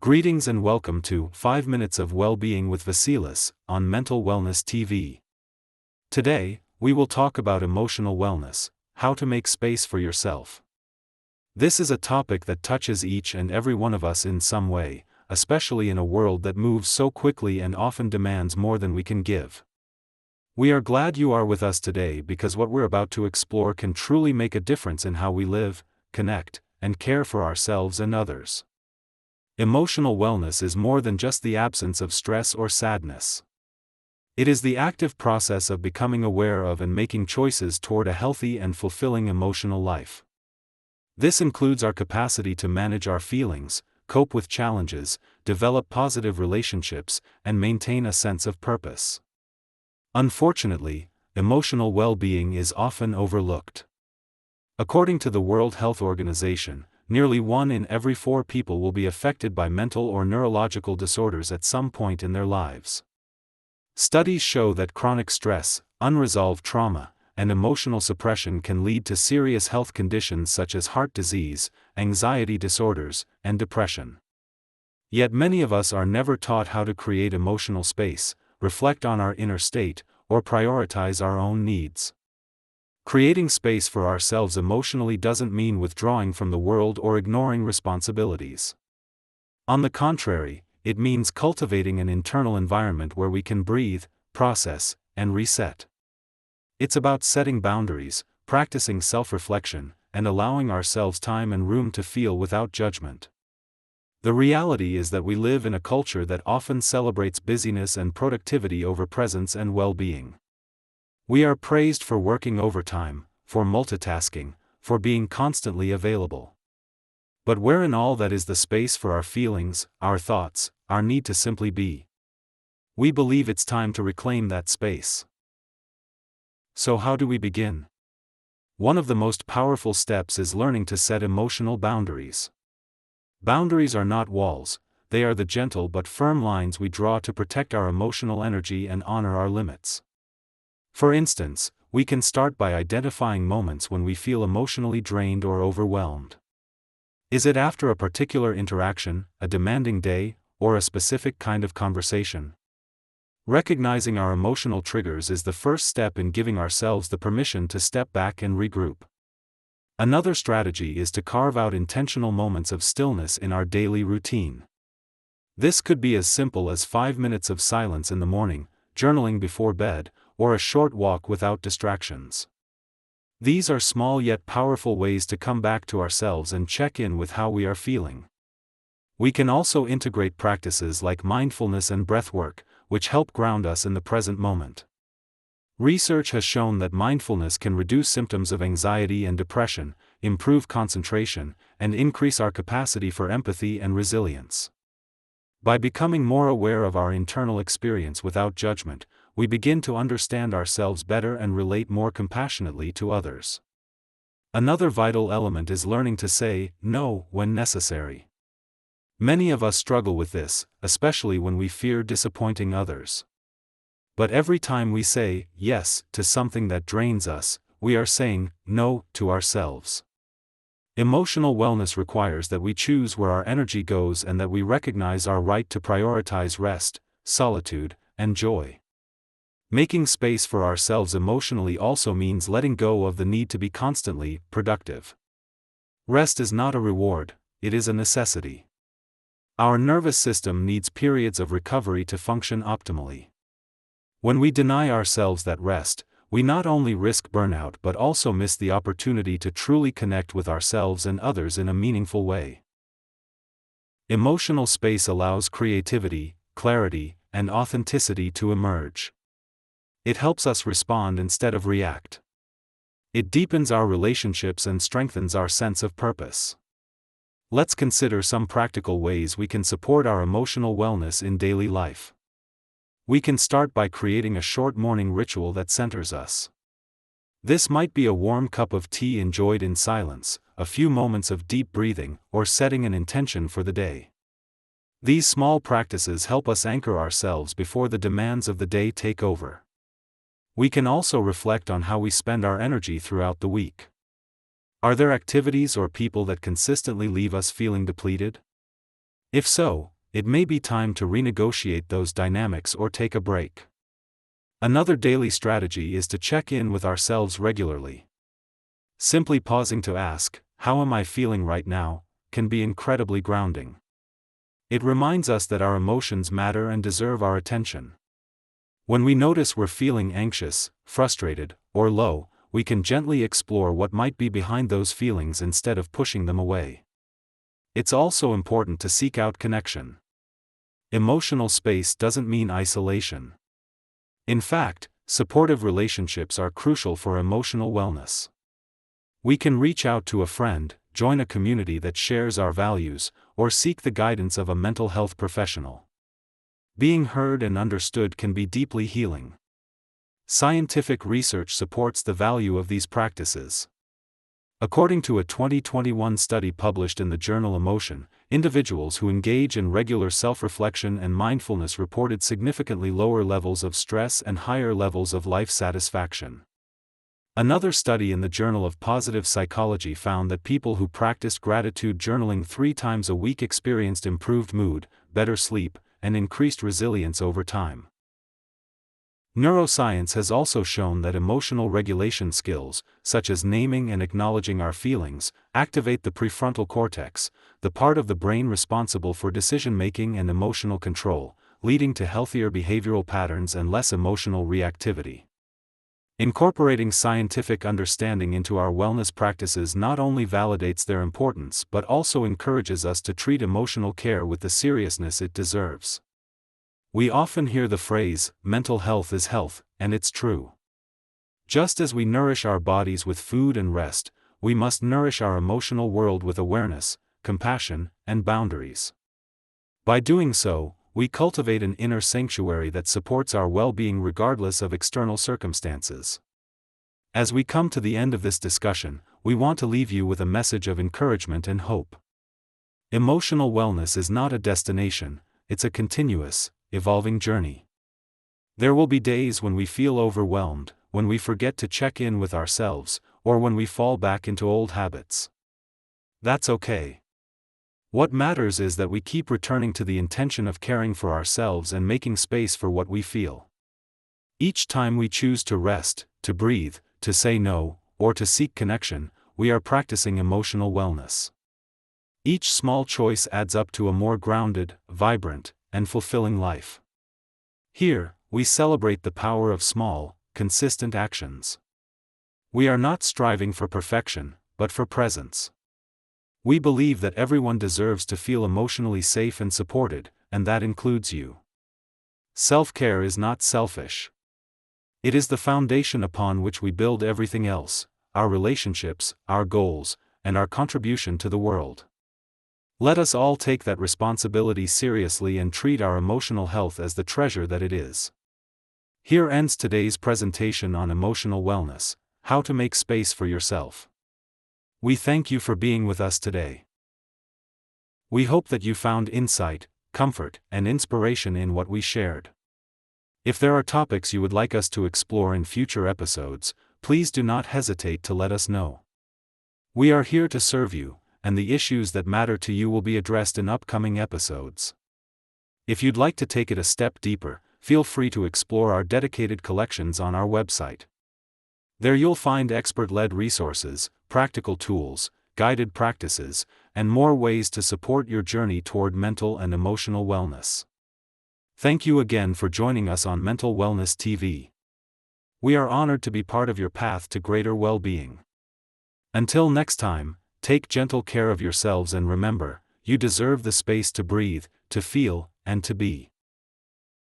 Greetings and welcome to 5 Minutes of Wellbeing with Vasilis on Mental Wellness TV. Today, we will talk about emotional wellness, how to make space for yourself. This is a topic that touches each and every one of us in some way, especially in a world that moves so quickly and often demands more than we can give. We are glad you are with us today because what we're about to explore can truly make a difference in how we live, connect, and care for ourselves and others. Emotional wellness is more than just the absence of stress or sadness. It is the active process of becoming aware of and making choices toward a healthy and fulfilling emotional life. This includes our capacity to manage our feelings, cope with challenges, develop positive relationships, and maintain a sense of purpose. Unfortunately, emotional well-being is often overlooked. According to the World Health Organization, nearly 1 in every 4 people will be affected by mental or neurological disorders at some point in their lives. Studies show that chronic stress, unresolved trauma, and emotional suppression can lead to serious health conditions such as heart disease, anxiety disorders, and depression. Yet many of us are never taught how to create emotional space, reflect on our inner state, or prioritize our own needs. Creating space for ourselves emotionally doesn't mean withdrawing from the world or ignoring responsibilities. On the contrary, it means cultivating an internal environment where we can breathe, process, and reset. It's about setting boundaries, practicing self-reflection, and allowing ourselves time and room to feel without judgment. The reality is that we live in a culture that often celebrates busyness and productivity over presence and well-being. We are praised for working overtime, for multitasking, for being constantly available. But where in all that is the space for our feelings, our thoughts, our need to simply be? We believe it's time to reclaim that space. So how do we begin? One of the most powerful steps is learning to set emotional boundaries. Boundaries are not walls, they are the gentle but firm lines we draw to protect our emotional energy and honor our limits. For instance, we can start by identifying moments when we feel emotionally drained or overwhelmed. Is it after a particular interaction, a demanding day, or a specific kind of conversation? Recognizing our emotional triggers is the first step in giving ourselves the permission to step back and regroup. Another strategy is to carve out intentional moments of stillness in our daily routine. This could be as simple as 5 minutes of silence in the morning, journaling before bed, or a short walk without distractions. These are small yet powerful ways to come back to ourselves and check in with how we are feeling. We can also integrate practices like mindfulness and breathwork, which help ground us in the present moment. Research has shown that mindfulness can reduce symptoms of anxiety and depression, improve concentration, and increase our capacity for empathy and resilience. By becoming more aware of our internal experience without judgment, we begin to understand ourselves better and relate more compassionately to others. Another vital element is learning to say no when necessary. Many of us struggle with this, especially when we fear disappointing others. But every time we say yes to something that drains us, we are saying no to ourselves. Emotional wellness requires that we choose where our energy goes and that we recognize our right to prioritize rest, solitude, and joy. Making space for ourselves emotionally also means letting go of the need to be constantly productive. Rest is not a reward, it is a necessity. Our nervous system needs periods of recovery to function optimally. When we deny ourselves that rest, we not only risk burnout but also miss the opportunity to truly connect with ourselves and others in a meaningful way. Emotional space allows creativity, clarity, and authenticity to emerge. It helps us respond instead of react. It deepens our relationships and strengthens our sense of purpose. Let's consider some practical ways we can support our emotional wellness in daily life. We can start by creating a short morning ritual that centers us. This might be a warm cup of tea enjoyed in silence, a few moments of deep breathing, or setting an intention for the day. These small practices help us anchor ourselves before the demands of the day take over. We can also reflect on how we spend our energy throughout the week. Are there activities or people that consistently leave us feeling depleted? If so, it may be time to renegotiate those dynamics or take a break. Another daily strategy is to check in with ourselves regularly. Simply pausing to ask, "How am I feeling right now?" can be incredibly grounding. It reminds us that our emotions matter and deserve our attention. When we notice we're feeling anxious, frustrated, or low, we can gently explore what might be behind those feelings instead of pushing them away. It's also important to seek out connection. Emotional space doesn't mean isolation. In fact, supportive relationships are crucial for emotional wellness. We can reach out to a friend, join a community that shares our values, or seek the guidance of a mental health professional. Being heard and understood can be deeply healing. Scientific research supports the value of these practices. According to a 2021 study published in the journal Emotion, individuals who engage in regular self-reflection and mindfulness reported significantly lower levels of stress and higher levels of life satisfaction. Another study in the Journal of Positive Psychology found that people who practiced gratitude journaling 3 times a week experienced improved mood, better sleep, and increased resilience over time. Neuroscience has also shown that emotional regulation skills, such as naming and acknowledging our feelings, activate the prefrontal cortex, the part of the brain responsible for decision-making and emotional control, leading to healthier behavioral patterns and less emotional reactivity. Incorporating scientific understanding into our wellness practices not only validates their importance but also encourages us to treat emotional care with the seriousness it deserves. We often hear the phrase, "mental health is health," and it's true. Just as we nourish our bodies with food and rest, we must nourish our emotional world with awareness, compassion, and boundaries. By doing so, we cultivate an inner sanctuary that supports our well-being regardless of external circumstances. As we come to the end of this discussion, we want to leave you with a message of encouragement and hope. Emotional wellness is not a destination, it's a continuous, evolving journey. There will be days when we feel overwhelmed, when we forget to check in with ourselves, or when we fall back into old habits. That's okay. What matters is that we keep returning to the intention of caring for ourselves and making space for what we feel. Each time we choose to rest, to breathe, to say no, or to seek connection, we are practicing emotional wellness. Each small choice adds up to a more grounded, vibrant, and fulfilling life. Here, we celebrate the power of small, consistent actions. We are not striving for perfection, but for presence. We believe that everyone deserves to feel emotionally safe and supported, and that includes you. Self-care is not selfish. It is the foundation upon which we build everything else, our relationships, our goals, and our contribution to the world. Let us all take that responsibility seriously and treat our emotional health as the treasure that it is. Here ends today's presentation on emotional wellness, how to make space for yourself. We thank you for being with us today. We hope that you found insight, comfort, and inspiration in what we shared. If there are topics you would like us to explore in future episodes, please do not hesitate to let us know. We are here to serve you, and the issues that matter to you will be addressed in upcoming episodes. If you'd like to take it a step deeper, feel free to explore our dedicated collections on our website. There you'll find expert-led resources, practical tools, guided practices, and more ways to support your journey toward mental and emotional wellness. Thank you again for joining us on Mental Wellness TV. We are honored to be part of your path to greater well-being. Until next time, take gentle care of yourselves and remember, you deserve the space to breathe, to feel, and to be.